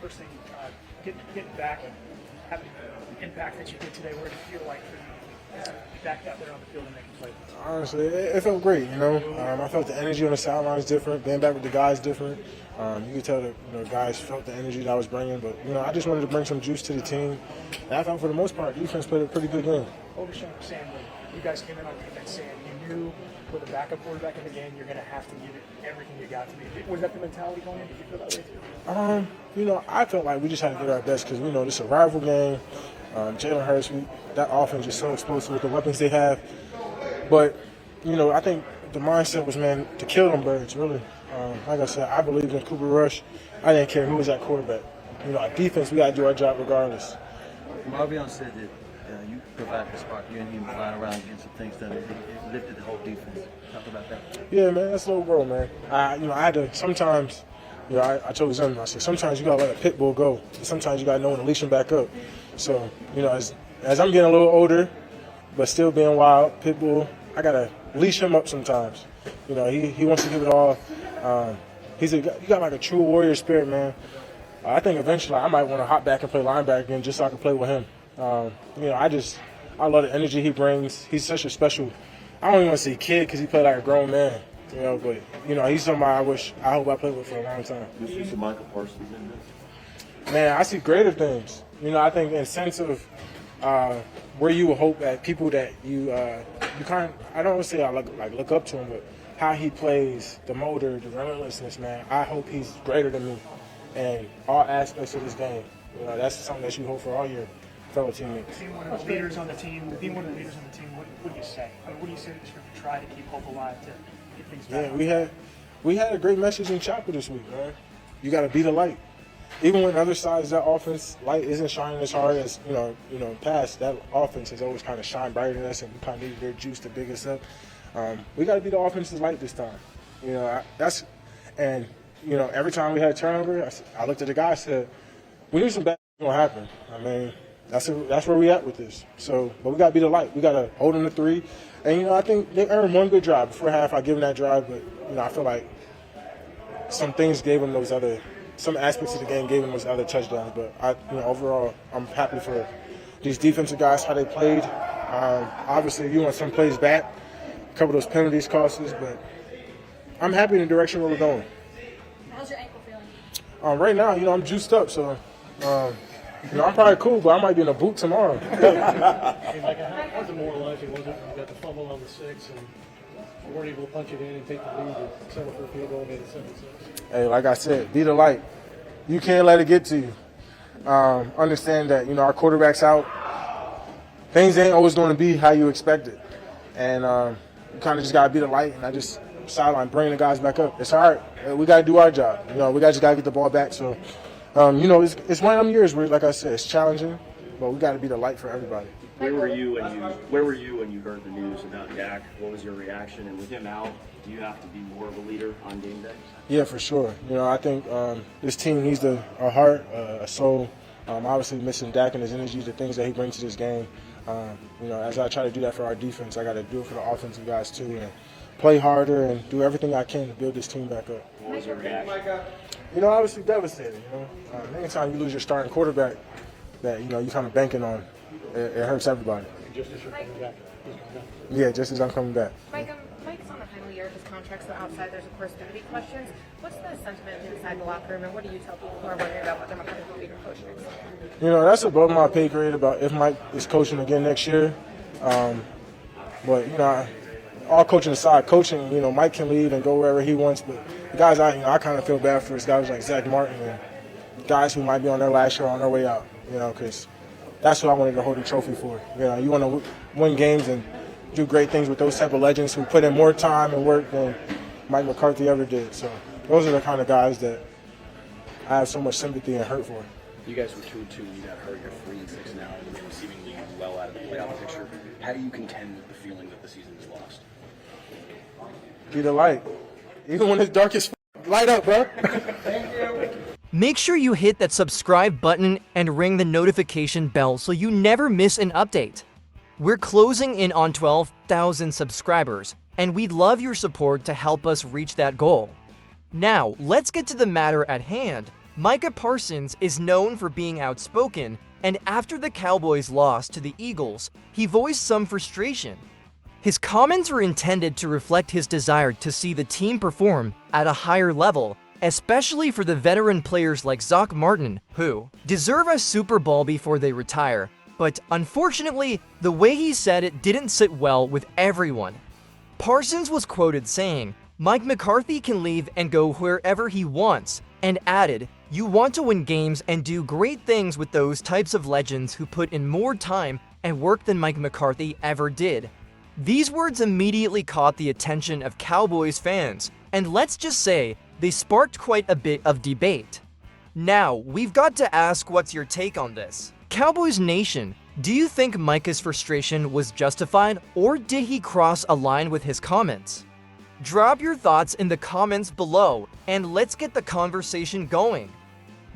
first thing, getting back and having the impact that you did today, where did it feel like for you to be back out there on the field and making plays? Honestly, it felt great, you know. I felt the energy on the sideline is different. Being back with the guys different. You could tell that guys felt the energy that I was bringing. But, I just wanted to bring some juice to the team. And I thought for the most part, defense played a pretty good game. Overshawn was saying that you guys came in on defense saying you knew with a backup quarterback in the game, you're going to have to give it everything you got to me. Was that the mentality going in? Did you feel that way too? I felt like we just had to get our best because, this is a rival game. Jalen Hurts, that offense is so explosive with the weapons they have. But, I think the mindset was, man, to kill them birds, really. Like I said, I believed in Cooper Rush. I didn't care who was at quarterback. Our defense, we got to do our job regardless. Marvion said that you provided the spark. You and him flying around getting some things done. It lifted the whole defense. Talk about that. Yeah, man, that's a little bro, man. I had to sometimes. I told them, I said, sometimes you got to let a pit bull go. Sometimes you got to know when to leash him back up. So, as I'm getting a little older, but still being wild, pit bull, I got to leash him up sometimes. He wants to give it all. He got like a true warrior spirit, man. I think eventually I might want to hop back and play linebacker again just so I can play with him. I love the energy he brings. He's such a special, I don't even want to say kid because he played like a grown man. But he's somebody I hope I play with for a long time. You see some Michael Parsons in this? Man, I see greater things. I think in the sense of where you would hope that people that you kind of, I don't want to say I look up to him, but how he plays, the motor, the relentlessness, man. I hope he's greater than me in all aspects of this game. That's something that you hope for all your fellow teammates. Being one of the leaders on the team, what do you say? What do you say to try to keep hope alive to get things back? Yeah, we had a great message in chapel this week, man. You got to be the light. Even when other sides of that offense, light isn't shining as hard as, past, that offense has always kind of shined brighter than us and we kind of needed their juice to big us up. We got to be the offense's light this time. Every time we had a turnover, I looked at the guy and said, we knew some bad going to happen. I mean, that's where we at with this. So, but we got to be the light. We got to hold them to 3. And, I think they earned one good drive. Before half, I give them that drive, but, I feel like some things gave them some aspects of the game gave them those other touchdowns. But, overall, I'm happy for these defensive guys, how they played. Obviously, you want some plays back. A couple of those penalties cost us, but I'm happy in the direction where we're going. How's your ankle feeling? Right now, I'm juiced up, so I'm probably cool, but I might be in a boot tomorrow. How demoralizing was it? You got the fumble on the 6 and weren't able to punch it in and take the lead and settle for a field goal and made it 7-6. Hey, like I said, be the light. You can't let it get to you. Understand that, our quarterback's out. Things ain't always going to be how you expect it. And you kind of just got to be the light, and I just sideline, bring the guys back up. It's hard. We got to do our job. We just got to get the ball back. So, it's one of them years where, like I said, it's challenging, but we got to be the light for everybody. Where were you when you heard the news about Dak? What was your reaction? And with him out, do you have to be more of a leader on game day? Yeah, for sure. I think this team needs a heart, a soul. Obviously, missing Dak and his energy, the things that he brings to this game. As I try to do that for our defense, I got to do it for the offensive guys too, and play harder and do everything I can to build this team back up. What was your reaction? Obviously devastating. Anytime you lose your starting quarterback, that you kind of banking on, it hurts everybody. Just as you're coming back. Yeah, just as I'm coming back. Mike's on the final year of his contract, so outside there's of course going to be questions. What's the sentiment inside the locker room, and what do you tell people who are wondering about whether Mike will be your coach next year? That's above my pay grade about if Mike is coaching again next year. But all coaching aside, Mike can leave and go wherever he wants. But the guys I kind of feel bad for is guys like Zach Martin and guys who might be on their last year on their way out. Because that's what I wanted to hold the trophy for. You want to win games and do great things with those type of legends who put in more time and work than Mike McCarthy ever did. So those are the kind of guys that I have so much sympathy and hurt for. You guys were 2-2. You got hurt. You're 3-6 now, and you're seemingly well out of the playoff picture. How do you contend with the feeling that the season is lost? Be the light. Even when it's dark as light up, bro. Thank you. Make sure you hit that subscribe button and ring the notification bell so you never miss an update. We're closing in on 12,000 subscribers, and we'd love your support to help us reach that goal. Now, let's get to the matter at hand. Micah Parsons is known for being outspoken, and after the Cowboys lost to the Eagles, he voiced some frustration. His comments were intended to reflect his desire to see the team perform at a higher level, especially for the veteran players like Zach Martin, who deserve a Super Bowl before they retire. But unfortunately, the way he said it didn't sit well with everyone. Parsons was quoted saying, "Mike McCarthy can leave and go wherever he wants," and added, "You want to win games and do great things with those types of legends who put in more time and work than Mike McCarthy ever did." These words immediately caught the attention of Cowboys fans, and let's just say, they sparked quite a bit of debate. Now, we've got to ask, what's your take on this? Cowboys Nation, do you think Micah's frustration was justified, or did he cross a line with his comments? Drop your thoughts in the comments below, and let's get the conversation going.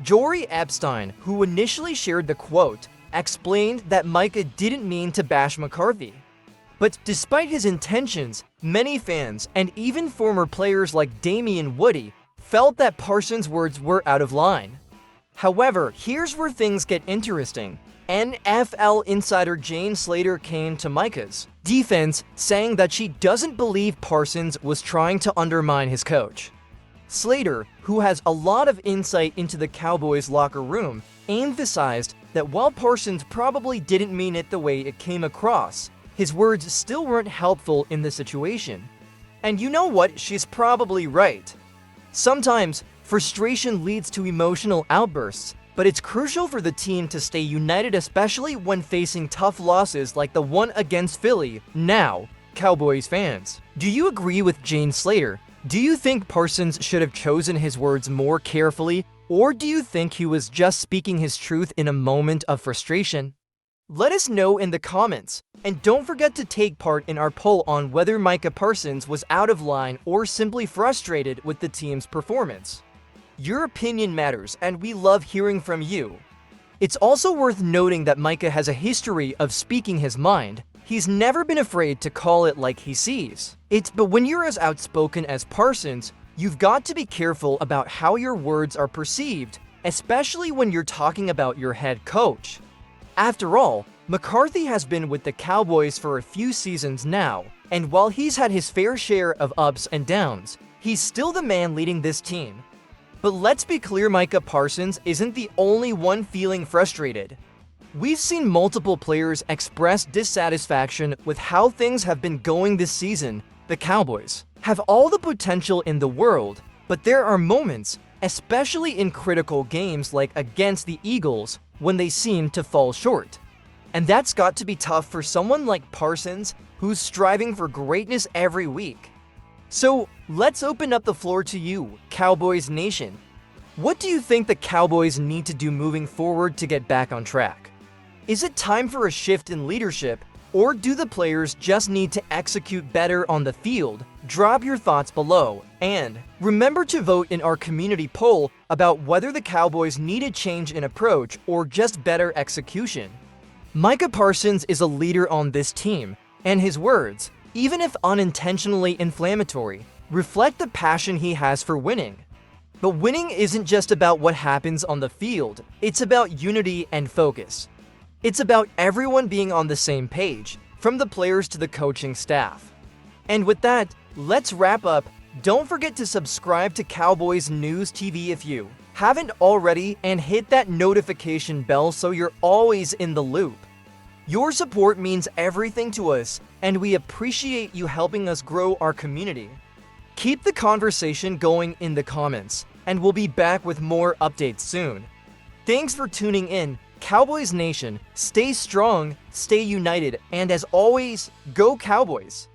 Jory Epstein, who initially shared the quote, explained that Micah didn't mean to bash McCarthy. But despite his intentions, many fans, and even former players like Damian Woody, felt that Parsons' words were out of line. However, here's where things get interesting. NFL insider Jane Slater came to Micah's defense, saying that she doesn't believe Parsons was trying to undermine his coach. Slater, who has a lot of insight into the Cowboys locker room, emphasized that while Parsons probably didn't mean it the way it came across, his words still weren't helpful in the situation. And you know what? She's probably right. Sometimes, frustration leads to emotional outbursts, but it's crucial for the team to stay united, especially when facing tough losses like the one against Philly. Now, Cowboys fans, do you agree with Jane Slater? Do you think Parsons should have chosen his words more carefully, or do you think he was just speaking his truth in a moment of frustration? Let us know in the comments, and don't forget to take part in our poll on whether Micah Parsons was out of line or simply frustrated with the team's performance. Your opinion matters, and we love hearing from you. It's also worth noting that Micah has a history of speaking his mind. He's never been afraid to call it like he sees it, but when you're as outspoken as Parsons, you've got to be careful about how your words are perceived, especially when you're talking about your head coach. After all, McCarthy has been with the Cowboys for a few seasons now, and while he's had his fair share of ups and downs, he's still the man leading this team. But let's be clear, Micah Parsons isn't the only one feeling frustrated. We've seen multiple players express dissatisfaction with how things have been going this season. The Cowboys have all the potential in the world, but there are moments, especially in critical games like against the Eagles, when they seem to fall short. And that's got to be tough for someone like Parsons, who's striving for greatness every week. So let's open up the floor to you, Cowboys Nation. What do you think the Cowboys need to do moving forward to get back on track? Is it time for a shift in leadership, or do the players just need to execute better on the field? Drop your thoughts below, and remember to vote in our community poll about whether the Cowboys need a change in approach or just better execution. Micah Parsons is a leader on this team, and his words, even if unintentionally inflammatory, reflect the passion he has for winning. But winning isn't just about what happens on the field, it's about unity and focus. It's about everyone being on the same page, from the players to the coaching staff. And with that, let's wrap up. Don't forget to subscribe to Cowboys News TV if you haven't already, and hit that notification bell so you're always in the loop. Your support means everything to us, and we appreciate you helping us grow our community. Keep the conversation going in the comments, and we'll be back with more updates soon. Thanks for tuning in, Cowboys Nation. Stay strong, stay united, and as always, go Cowboys!